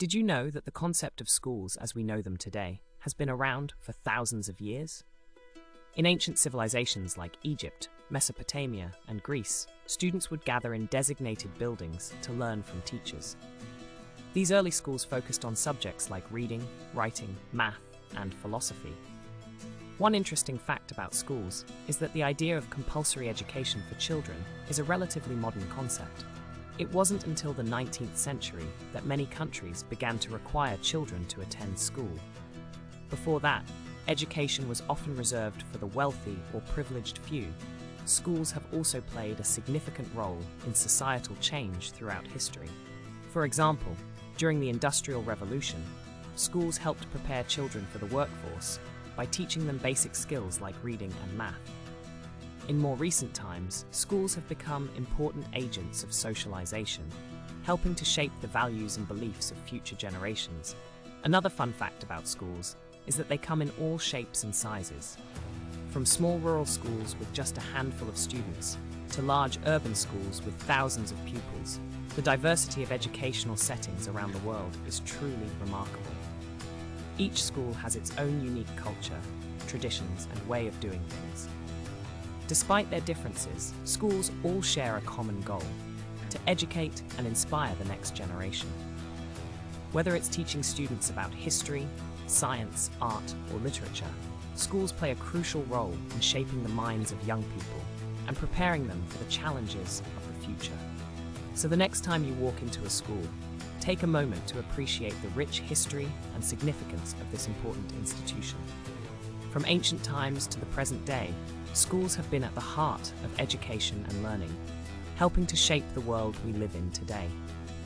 Did you know that the concept of schools as we know them today has been around for thousands of years? In ancient civilizations like Egypt, Mesopotamia, and Greece, students would gather in designated buildings to learn from teachers. These early schools focused on subjects like reading, writing, math, and philosophy. One interesting fact about schools is that the idea of compulsory education for children is a relatively modern concept. It wasn't until the 19th century that many countries began to require children to attend school. Before that, education was often reserved for the wealthy or privileged few. Schools have also played a significant role in societal change throughout history. For example, during the Industrial Revolution, schools helped prepare children for the workforce by teaching them basic skills like reading and math. In more recent times, schools have become important agents of socialization, helping to shape the values and beliefs of future generations. Another fun fact about schools is that they come in all shapes and sizes. From small rural schools with just a handful of students to large urban schools with thousands of pupils, the diversity of educational settings around the world is truly remarkable. Each school has its own unique culture, traditions, and way of doing things. Despite their differences, schools all share a common goal: to educate and inspire the next generation. Whether it's teaching students about history, science, art, or literature, schools play a crucial role in shaping the minds of young people and preparing them for the challenges of the future. So the next time you walk into a school, take a moment to appreciate the rich history and significance of this important institution. From ancient times to the present day, schools have been at the heart of education and learning, helping to shape the world we live in today.